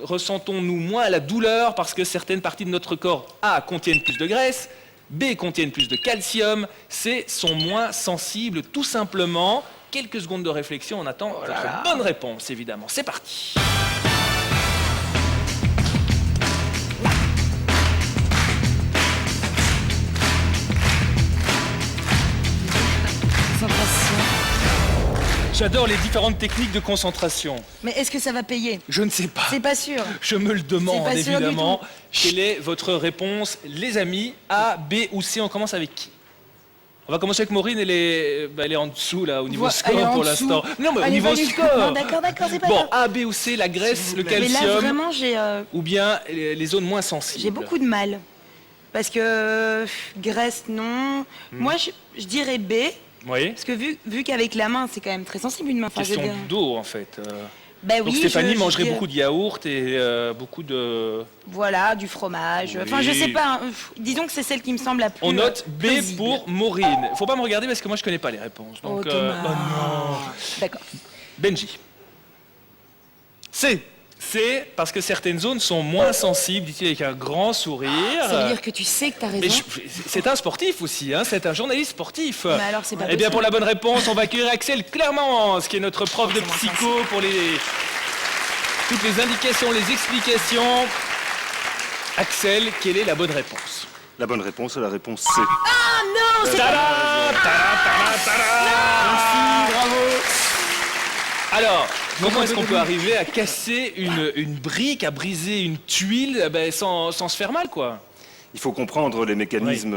Ressentons-nous moins la douleur parce que certaines parties de notre corps A contiennent plus de graisse, B contiennent plus de calcium, C sont moins sensibles, tout simplement. Quelques secondes de réflexion, on attend votre bonne réponse, évidemment. C'est parti. J'adore les différentes techniques de concentration. Mais est-ce que ça va payer? Je ne sais pas. C'est pas sûr. Je me le demande, C'est pas sûr évidemment. du tout. Quelle est votre réponse, les amis? A, B ou C? On commence avec qui? On va commencer avec Maureen, elle est en dessous, là, au niveau score pour l'instant. Non, mais au niveau score. Non, d'accord, c'est pas Bon, grave. A, B ou C, la graisse, le Mais là, calcium, vraiment, j'ai ou bien les zones moins sensibles. j'ai beaucoup de mal. Parce que graisse, non. Moi, je dirais B. Oui. Parce que vu qu'avec la main, c'est quand même très sensible une main. Enfin, je veux Question dire- d'eau, en fait. Ben Donc oui, Stéphanie je mangerait dirais- beaucoup de yaourt et beaucoup de... Voilà, du fromage. Enfin, Oui. je sais pas. Disons que c'est celle qui me semble la plus. On note B plausible. pour Maureen. Faut pas me regarder parce que moi je connais pas les réponses. Donc, Oh, dommage. non. D'accord. Benji. C. C, parce que certaines zones sont moins sensibles, dit-il avec un grand sourire. Ça veut dire que tu sais que t'as raison. Mais c'est un sportif aussi, hein, c'est un journaliste sportif. Mais alors, c'est pas Eh bien, possible. pour la bonne réponse, on va accueillir Axel Clermont, qui est notre prof de C'est moins psycho pour toutes les indications, les explications. Axel, quelle est la bonne réponse? La bonne réponse est la réponse C. Ah non, c'est pas... Tada, tada, tada, tada. Merci, bravo. Alors, comment est-ce qu'on peut arriver à casser une brique, à briser une tuile sans se faire mal, quoi? Il faut comprendre les mécanismes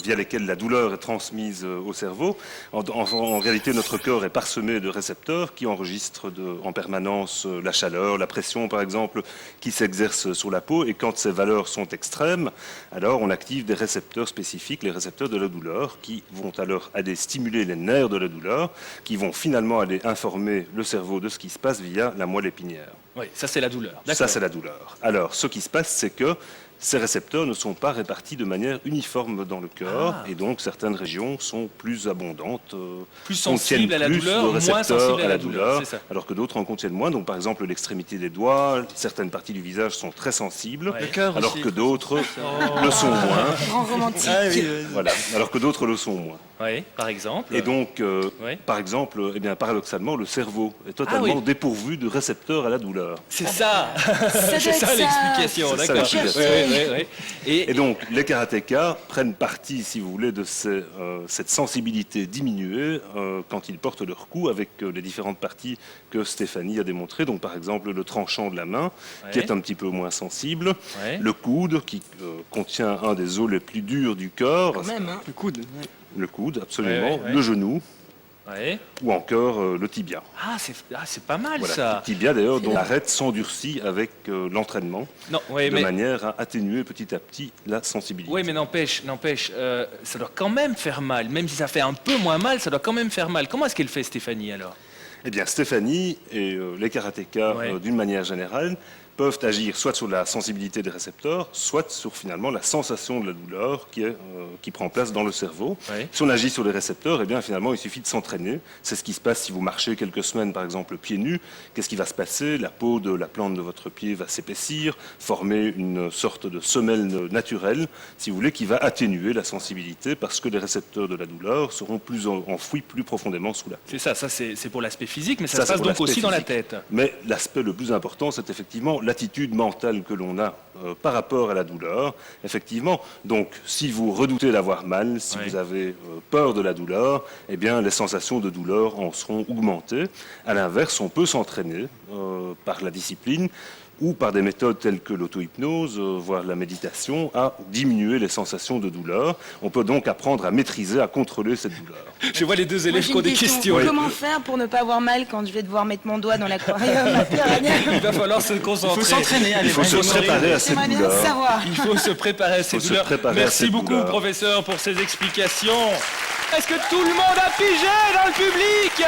via lesquels la douleur est transmise au cerveau. En réalité, notre corps est parsemé de récepteurs qui enregistrent en permanence la chaleur, la pression par exemple, qui s'exerce sur la peau. Et quand ces valeurs sont extrêmes, alors on active des récepteurs spécifiques, les récepteurs de la douleur, qui vont alors aller stimuler les nerfs de la douleur, qui vont finalement aller informer le cerveau de ce qui se passe via la moelle épinière. Oui, ça c'est la douleur. Ça, D'accord. c'est la douleur. Alors, ce qui se passe, c'est que ces récepteurs ne sont pas répartis de manière uniforme dans le corps, et donc certaines régions sont plus abondantes, Plus contiennent sensibles à la plus douleur, de moins récepteurs sensibles à à la la douleur, c'est ça. alors que d'autres en contiennent moins. Donc, par exemple, l'extrémité des doigts, certaines parties du visage sont très sensibles, Ouais. Le cœur alors aussi. que d'autres le sont moins. Grand romantique. Voilà, alors que d'autres le sont moins. Oui, par exemple. Et donc, Ouais. par exemple, eh bien, paradoxalement, le cerveau est totalement Ah oui. dépourvu de récepteurs à la douleur. C'est ça. Ça C'est doit ça être l'explication, C'est ça d'accord. l'explication. Ouais. Et donc, les karatékas prennent parti, si vous voulez, de cette sensibilité diminuée quand ils portent leur coup avec les différentes parties que Stéphanie a démontrées. Donc, par exemple, le tranchant de la main, qui Ouais. est un petit peu moins sensible. Ouais. Le coude, qui contient un des os les plus durs du corps. Quand même, hein. Le coude. Le coude, absolument. Ouais. Le genou, Ouais. ou encore le tibia. C'est pas mal Voilà. ça. Le tibia, d'ailleurs, dont l'arête s'endurcit avec l'entraînement, Non, ouais, de mais manière à atténuer petit à petit la sensibilité. oui, mais n'empêche, ça doit quand même faire mal. Même si ça fait un peu moins mal, ça doit quand même faire mal. Comment est-ce qu'elle fait, Stéphanie, alors? Eh bien, Stéphanie et les karatékas, Ouais. d'une manière générale, peuvent agir soit sur la sensibilité des récepteurs, soit sur finalement la sensation de la douleur qui prend place dans le cerveau. Ouais. Si on agit sur les récepteurs, eh bien finalement il suffit de s'entraîner. C'est ce qui se passe si vous marchez quelques semaines par exemple pieds nus. Qu'est-ce qui va se passer? La peau de la plante de votre pied va s'épaissir, former une sorte de semelle naturelle, si vous voulez, qui va atténuer la sensibilité parce que les récepteurs de la douleur seront plus enfouis plus profondément sous la peau. C'est ça c'est pour l'aspect physique, mais ça Ça, se c'est passe pour donc l'aspect aussi dans la physique. tête. Mais l'aspect le plus important, c'est effectivement l'attitude mentale que l'on a par rapport à la douleur. Effectivement, donc si vous redoutez d'avoir mal, si Ouais. vous avez peur de la douleur, eh bien les sensations de douleur en seront augmentées. À l'inverse, on peut s'entraîner par la discipline ou par des méthodes telles que l'auto-hypnose, voire la méditation, à diminuer les sensations de douleur. On peut donc apprendre à maîtriser, à contrôler cette douleur. Je vois les deux Moi, élèves j'ai qui ont une des question. questions. Comment faire pour ne pas avoir mal quand je vais devoir mettre mon doigt dans l'aquarium à piranha? Il va falloir se Il concentrer. faut s'entraîner. Il faut se préparer à cette J'aimerais bien douleur. savoir. Il faut se préparer à ces Faut se douleurs. préparer à Merci cette beaucoup, douleur. professeur, pour ces explications. Est-ce que tout le monde a pigé dans le public?